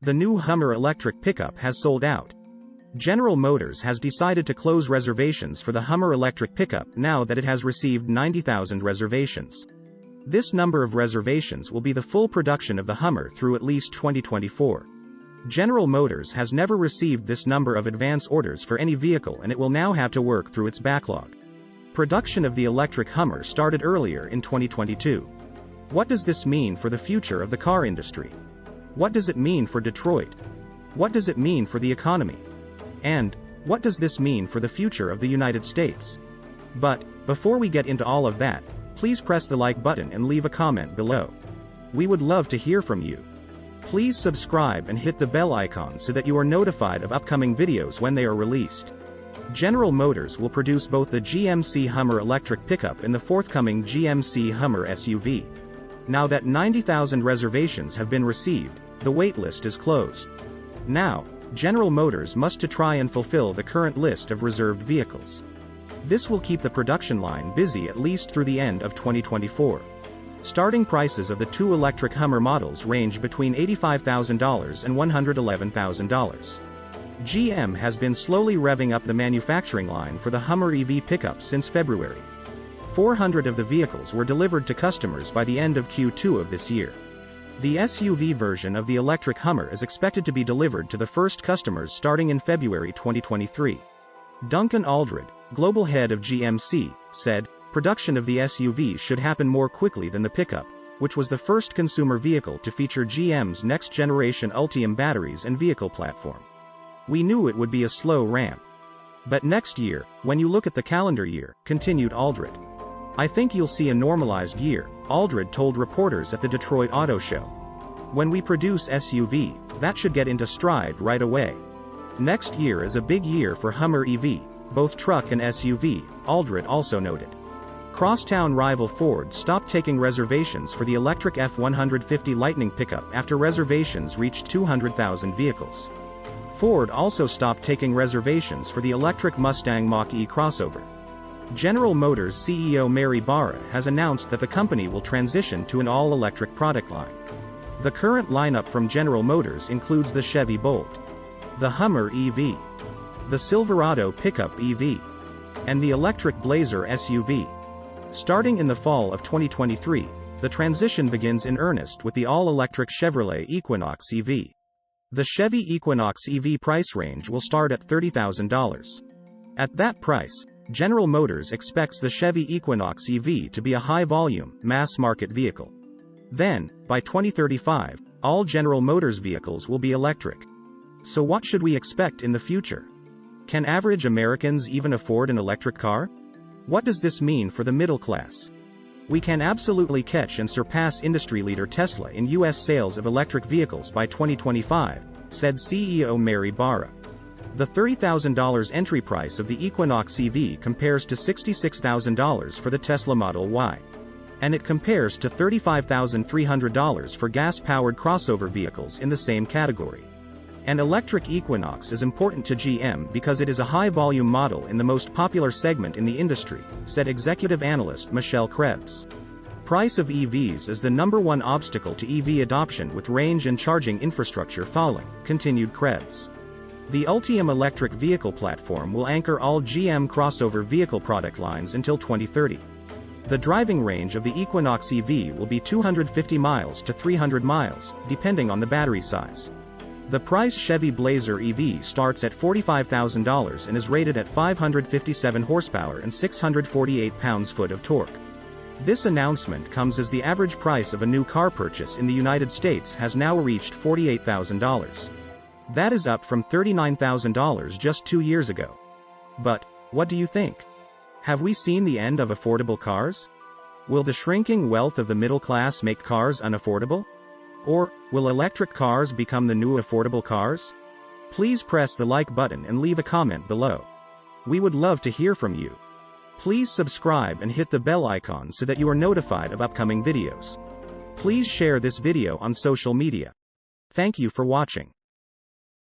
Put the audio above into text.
The new Hummer electric pickup has sold out. General Motors has decided to close reservations for the Hummer electric pickup now that it has received 90,000 reservations. This number of reservations will be the full production of the Hummer through at least 2024. General Motors has never received this number of advance orders for any vehicle, and it will now have to work through its backlog. Production of the electric Hummer started earlier in 2022. What does this mean for the future of the car industry? What does it mean for Detroit? What does it mean for the economy? And what does this mean for the future of the United States? But before we get into all of that, please press the like button and leave a comment below. We would love to hear from you. Please subscribe and hit the bell icon so that you are notified of upcoming videos when they are released. General Motors will produce both the GMC Hummer electric pickup and the forthcoming GMC Hummer SUV. Now that 90,000 reservations have been received, the waitlist is closed. Now, General Motors must try and fulfill the current list of reserved vehicles. This will keep the production line busy at least through the end of 2024. Starting prices of the two electric Hummer models range between $85,000 and $111,000. GM has been slowly revving up the manufacturing line for the Hummer EV pickup since February. 400 of the vehicles were delivered to customers by the end of Q2 of this year. The SUV version of the electric Hummer is expected to be delivered to the first customers starting in February 2023. Duncan Aldred, global head of GMC, said, "Production of the SUV should happen more quickly than the pickup, which was the first consumer vehicle to feature GM's next-generation Ultium batteries and vehicle platform. We knew it would be a slow ramp. But next year, when you look at the calendar year," continued Aldred, "I think you'll see a normalized year," Aldred told reporters at the Detroit Auto Show. "When we produce SUV, that should get into stride right away. Next year is a big year for Hummer EV, both truck and SUV," Aldred also noted. Crosstown rival Ford stopped taking reservations for the electric F-150 Lightning pickup after reservations reached 200,000 vehicles. Ford also stopped taking reservations for the electric Mustang Mach-E crossover. General Motors CEO Mary Barra has announced that the company will transition to an all-electric product line. The current lineup from General Motors includes the Chevy Bolt, the Hummer EV, the Silverado pickup EV, and the electric Blazer SUV. Starting in the fall of 2023, the transition begins in earnest with the all-electric Chevrolet Equinox EV. The Chevy Equinox EV price range will start at $30,000. At that price, General Motors expects the Chevy Equinox EV to be a high-volume, mass-market vehicle. Then, by 2035, all General Motors vehicles will be electric. So what should we expect in the future? Can average Americans even afford an electric car? What does this mean for the middle class? We can absolutely catch and surpass industry leader Tesla in U.S. sales of electric vehicles by 2025, said CEO Mary Barra. The $30,000 entry price of the Equinox EV compares to $66,000 for the Tesla Model Y. And it compares to $35,300 for gas-powered crossover vehicles in the same category. An electric Equinox is important to GM because it is a high-volume model in the most popular segment in the industry, said executive analyst Michelle Krebs. Price of EVs is the number one obstacle to EV adoption, with range and charging infrastructure falling, continued Krebs. The Ultium electric vehicle platform will anchor all GM crossover vehicle product lines until 2030. The driving range of the Equinox EV will be 250 miles to 300 miles, depending on the battery size. The price Chevy Blazer EV starts at $45,000 and is rated at 557 horsepower and 648 pounds-foot of torque. This announcement comes as the average price of a new car purchase in the United States has now reached $48,000. That is up from $39,000 just 2 years ago. But what do you think? Have we seen the end of affordable cars? Will the shrinking wealth of the middle class make cars unaffordable? Or will electric cars become the new affordable cars? Please press the like button and leave a comment below. We would love to hear from you. Please subscribe and hit the bell icon so that you are notified of upcoming videos. Please share this video on social media. Thank you for watching.